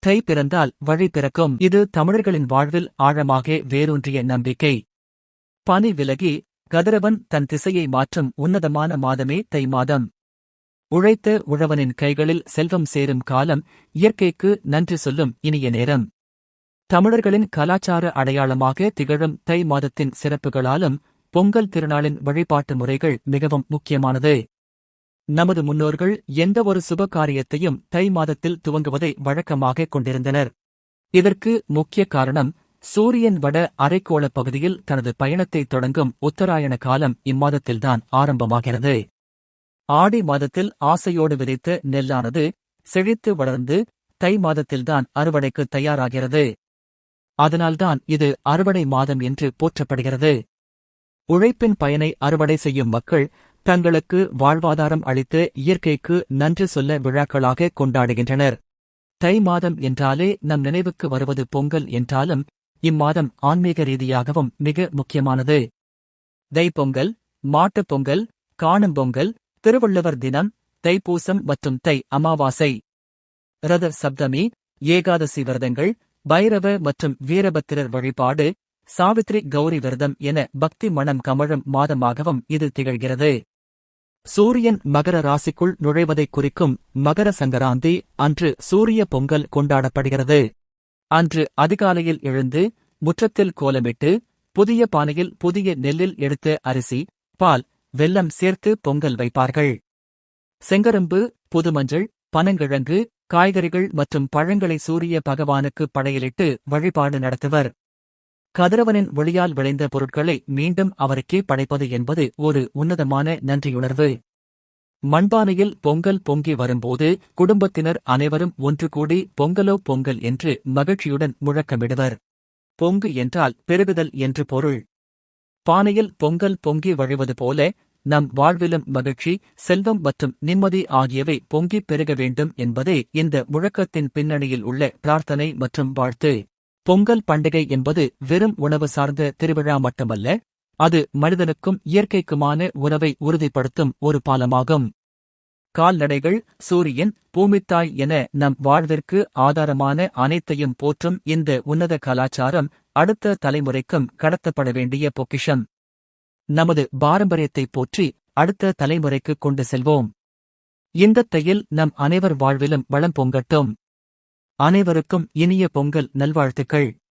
தை பிறந்தால் வழி பிறக்கும். இது தமிழர்களின் வாழ்வில் ஆழமாக வேரூன்றிய நம்பிக்கை. பனி விலகி கதிரவன் தன் திசையை மாற்றும் உன்னதமான மாதமே தை மாதம். உழைத்த உழவனின் கைகளில் செல்வம் சேரும் காலம், இயற்கைக்கு நன்றி சொல்லும் இனிய நேரம். தமிழர்களின் கலாச்சார அடையாளமாக திகழும் தை மாதத்தின் சிறப்புகளாலும் பொங்கல் திருநாளின் வழிபாட்டு முறைகள் மிகவும் முக்கியமானது. நமது முன்னோர்கள் எந்த ஒரு சுப காரியத்தையும் தை மாதத்தில் துவங்குவதை வழக்கமாக கொண்டிருந்தனர். இதற்கு முக்கிய காரணம், சூரியன் வட அரைக்கோளப் பகுதியில் தனது பயணத்தை தொடங்கும் உத்தராயண காலம் இம்மாதத்தில்தான் ஆரம்பமாகிறது. ஆடி மாதத்தில் ஆசையோடு விதைத்த நெல்லானது செழித்து வளர்ந்து தை மாதத்தில்தான் அறுவடைக்கு தயாராகிறது. அதனால்தான் இது அறுவடை மாதம் என்று போற்றப்படுகிறது. உழைப்பின் பயனை அறுவடை செய்யும் மக்கள் தங்களுக்கு வாழ்வாதாரம் அளித்த இயற்கைக்கு நன்றி சொல்ல விழாக்களாக கொண்டாடுகின்றனர். தை மாதம் என்றாலே நம் நினைவுக்கு வருவது பொங்கல் என்றாலும் இம்மாதம் ஆன்மீக ரீதியாகவும் மிக முக்கியமானது. தைப்பொங்கல், மாட்டுப் பொங்கல், காணும் பொங்கல், திருவள்ளுவர் தினம், தைப்பூசம் மற்றும் தை அமாவாசை, ரத சப்தமி, ஏகாதசி விரதங்கள், பைரவ மற்றும் வீரபத்திரர் வழிபாடு, சாவித்ரி கௌரி விரதம் என பக்தி மனம் கமழும் மாதமாகவும் இது திகழ்கிறது. சூரியன் மகர ராசிக்குள் நுழைவதைக் குறிக்கும் மகர சங்கராந்தி அன்று சூரிய பொங்கல் கொண்டாடப்படுகிறது. அன்று அதிகாலையில் எழுந்து முற்றத்தில் கோலமிட்டு புதிய பானையில் புதிய நெல்லில் எடுத்த அரிசி, பால், வெல்லம் சேர்த்து பொங்கல் வைப்பார்கள். செங்கரும்பு, புதுமஞ்சள், பனங்கிழங்கு, காய்கறிகள் மற்றும் பழங்களை சூரிய பகவானுக்கு படையலிட்டு வழிபாடு நடத்துவர். கதிரவனின் ஒளியால் விளைந்த பொருட்களை மீண்டும் அவருக்கே படைப்பது என்பது ஒரு உன்னதமான நன்றியுணர்வு. மண்பானையில் பொங்கல் பொங்கி வரும்போது குடும்பத்தினர் அனைவரும் ஒன்று கூடி பொங்கலோ பொங்கல் என்று மகிழ்ச்சியுடன் முழக்கமிடுவர். பொங்கு என்றால் பெருகுதல் என்று பொருள். பானையில் பொங்கல் பொங்கி வழிவது போல நம் வாழ்விலும் மகிழ்ச்சி, செல்வம் மற்றும் நிம்மதி ஆகியவை பொங்கிப் பெருக வேண்டும் என்பதே இந்த முழக்கத்தின் பின்னணியில் உள்ள பிரார்த்தனை மற்றும் வாழ்த்து. பொங்கல் பண்டிகை என்பது வெறும் உணவு சார்ந்த திருவிழா மட்டுமல்ல, அது மனிதனுக்கும் இயற்கைக்குமான உறவை உறுதிப்படுத்தும் ஒரு பாலமாகும். கால்நடைகள், சூரியன், பூமித்தாய் என நம் வாழ்விற்கு ஆதாரமான அனைத்தையும் போற்றும் இந்த உன்னத கலாச்சாரம் அடுத்த தலைமுறைக்கும் கடத்தப்பட வேண்டிய பொக்கிஷம். நமது பாரம்பரியத்தை போற்றி அடுத்த தலைமுறைக்கு கொண்டு செல்வோம். இந்த தையில் நம் அனைவர் வாழ்விலும் வளம் பொங்கட்டும். அனைவருக்கும் இனிய பொங்கல் நல்வாழ்த்துக்கள்.